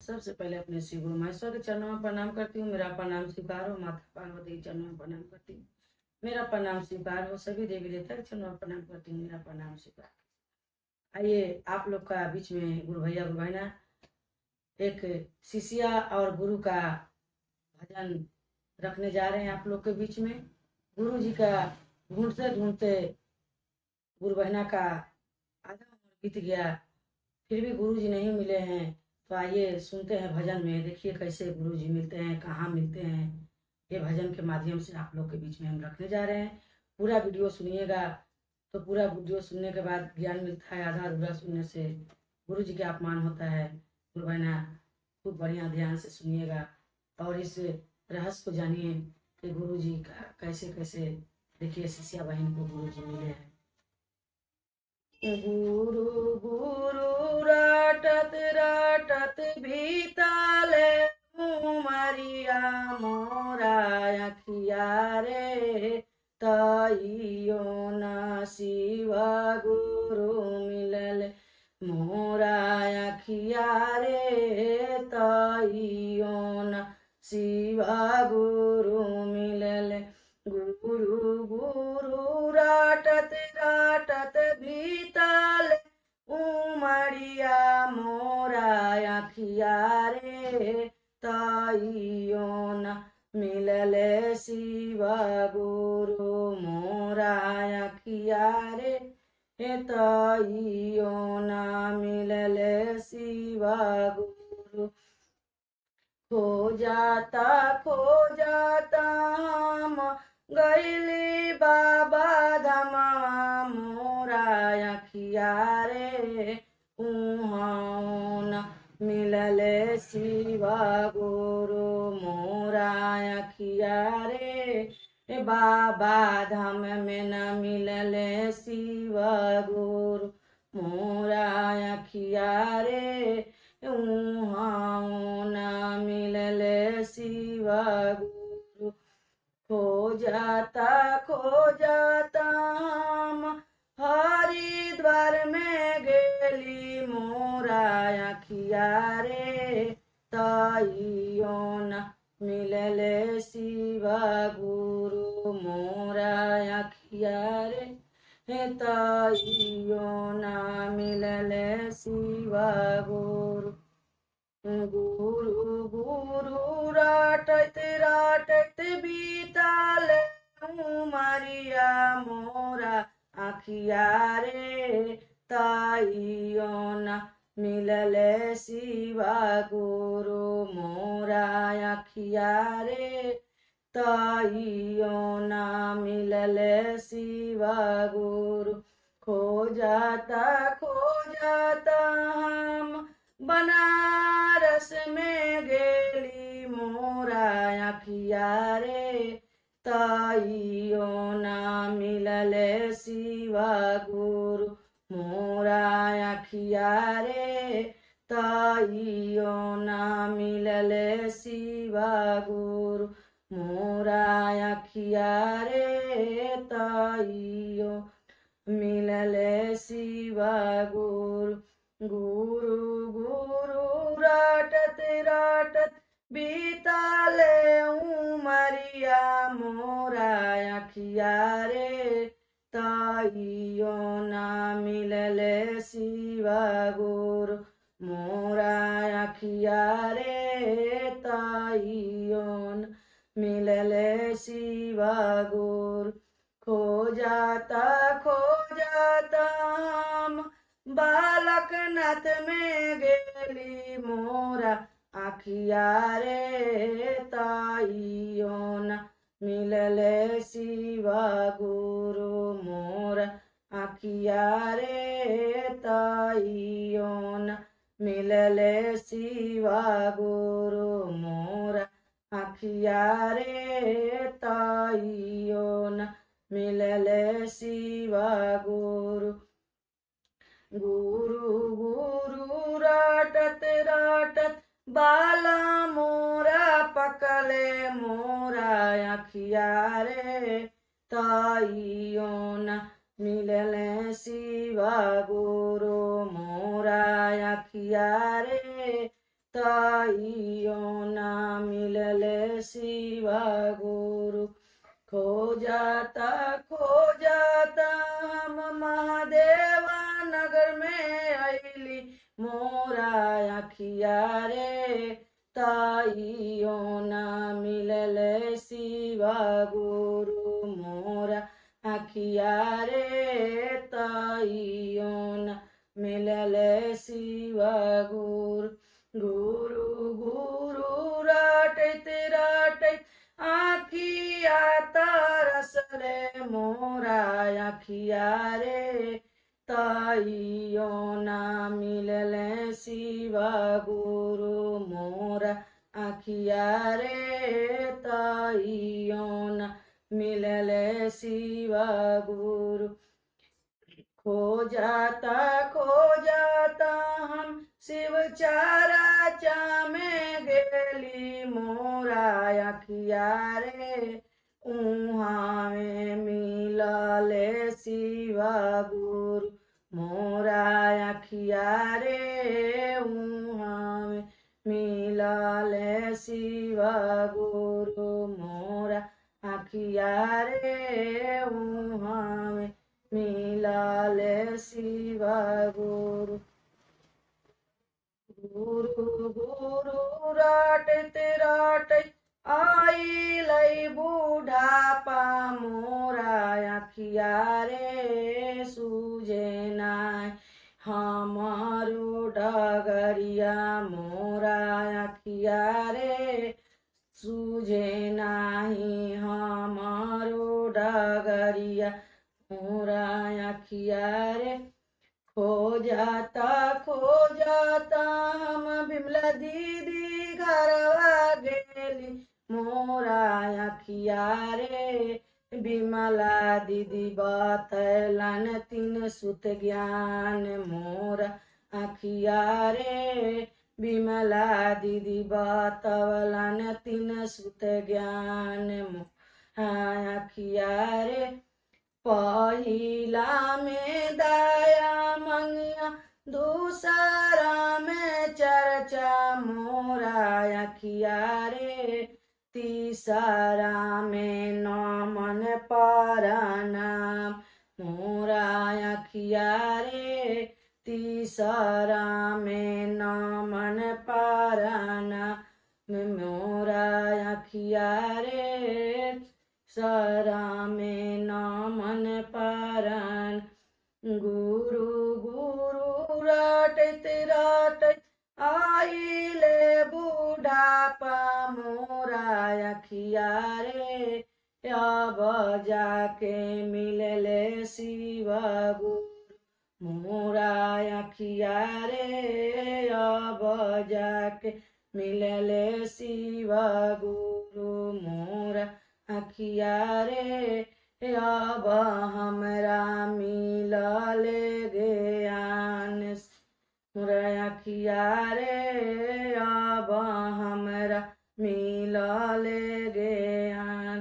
सबसे पहले अपने श्री गुरु महेश्वर के चरणों में प्रणाम करती हूँ। मेरा प्रणाम स्वीकार हो। माता पार्वती के चरणों में प्रणाम करती हूँ। मेरा प्रणाम स्वीकार हो। सभी देवी देवता के चरणों में प्रणाम करती हूँ। मेरा प्रणाम स्वीकार। आइए आप लोग का बीच में गुरु भैया गुरु बहना एक शिष्या और गुरु का भजन रखने जा रहे हैं आप लोग के बीच में। गुरु जी का ढूंढते ढूंढते गुरु बहना का आधा उम्र बीत गया, फिर भी गुरु जी नहीं मिले हैं। तो आइए सुनते हैं भजन में। देखिए कैसे गुरु जी मिलते हैं, कहाँ मिलते हैं। ये भजन के माध्यम से आप लोग के बीच में हम रखने जा रहे हैं। पूरा वीडियो सुनिएगा तो पूरा वीडियो सुनने के बाद ज्ञान मिलता है। आधा अधूरा सुनने से गुरु जी का अपमान होता है। गुरु बहना खूब बढ़िया ध्यान से सुनिएगा और इस रहस्य को जानिए कि गुरु जी का कैसे कैसे। देखिए शिष्या बहन को गुरु जी मिले हैं। गुरु गुरु राटत राटत भीताले उमरिया मोरा अखिया रे, तइयो न शिव गुरु मिलल मोरा अखिया रे, तइयो न शिव गुरु मिलल। गुरु गुरु राटत राटत भीतल उमरिया मोरा अखिया रे, तइयो न मिलल शिव गुरु मोरा अखिया रे, तइयो न मिलल शिव गुरु। खो जाता हम गैली बाबा धमा मोरा अखिया रे, उहाँ न मिलल शिव गुरु मोरा अखिया रे, बाबा धाम में न मिलल शिव गुरु मोरा अखिया रे, उहाँ न मिलल शिव गुरु। खो जाता हम हरिद्वार में गेली मोरा अखिया रे, तइयो न मिलल शिव गुरु मोरा अखिया रे, तइयो न मिलल शिव गुरु। गुरु गुरु राटत राटत बीतल उमरिया मोरा अखिया रे, तइयो न मिलल शिव गुरु मोरा अखिया रे, तइयो न मिलल शिव गुरु। खो जाता हम बनारस में गेली मोरा अखिया रे, तइयो न मिलल शिव गुरु मोरा अखिया रे, तइयो न मिलल शिव गुरु मोरा अखिया रे, तइयो मिलल शिव गुरु। गुरु गुरु राटत राटत बीतले उमरिया मोरा अखिया रे, तइयो न मिलल शिव गुरु मोरा अखिया रे, तइयो न मिलल शिव गुरु। खो जाता हम बालकनाथ में गेली मोरा अखिया रे, तइयो न मिलल शिव गुरु मोरा अखिया रे, तइयो न मिलल शिव गुरु मोरा अखिया रे, तइयो न मिलल शिव गुरु। गुरु गुरु राटत राटत बाला मोरा पकले मोरा अखिया रे, तइयो न मिलल शिव गुरु मोरा अखिया रे, ताइयो ना मिलले शिवा गुरु। खो जाता हम महादेवा नगर में आईली मोरा अखिया रे। ताइयो ना मिलले शिवा गुरु मोरा अखिया रे। ताइयो ना मिलले शिवा गुरु। गुरु गुरु राटत राटत आखिया तरस रे मोरा अखिया रे। ताइयो ना मिलले शिवा गुरु मोरा अखिया रे। ताइयो ना मिलले शिवा गुरु। खो जाता हम शिव चारा में गेली मोरा अखिया रे। उहाँ में मिलले शिवा गुरु मोरा अखिया रे। उहाँ में मिलले शिवा गुरु मोरा अखिया रे। उहाँ में मिलले शिवा गुरु। गुरु गुरु राटत राटत आइलै बुढ़ापा मोरा अखिया रे। सूझे नाय हमारो डगरिया मोरा अखिया रे। सूझे नाही हमारो डगरिया मोरा अखिया रे। खो जाता हम बिमला दीदी घरवा गेली मोरा अखिया रे। बिमला दीदी बतैलन तीन सुत ज्ञान मोरा अखिया रे। बिमला दीदी बतवलन तीन सुत ज्ञान मोरा अखिया रे। पहिला में दाया मंगिया दूसरा में चर्चा मोरा अखिया रे। तीसरा में नमन परनाम मोरा अखिया रे। तीसरा में नमन परनाम मोरा अखिया रे। सरा में नमन परन। गुरु गुरु राटत राटत आइले बुढ़ापा मोरा अखिया रे। अब जाके मिलले शिवा गुरु मोरा अखिया रे। अब जाके मिलले शिवा गुरु मोरा अखिया रे। अब हमरा मिलले ज्ञान मोरा अखिया रे। अब हमरा मिलले ज्ञान।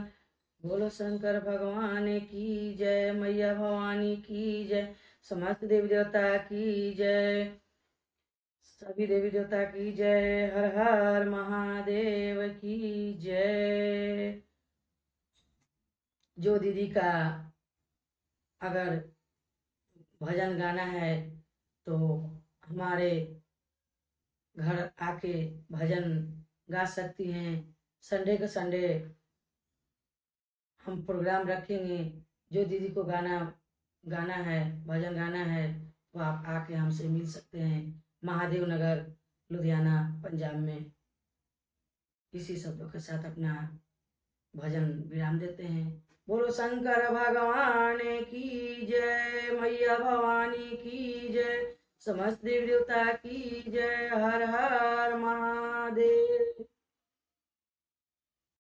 बोलो शंकर भगवान की जय। मैया भवानी की जय। समस्त देवी देवता की जय। सभी देवी देवता की जय। हर हर महादेव की जय। जो दीदी का अगर भजन गाना है तो हमारे घर आके भजन गा सकती हैं। संडे के संडे हम प्रोग्राम रखेंगे। जो दीदी को गाना है भजन गाना है तो आप आके हमसे मिल सकते हैं। महादेव नगर लुधियाना पंजाब में। इसी शब्दों के साथ अपना भजन विराम देते हैं। बोलो शंकर भगवान की जय। मैया भवानी की जय। समस्त देवी देवता की जय। हर हर महादेव।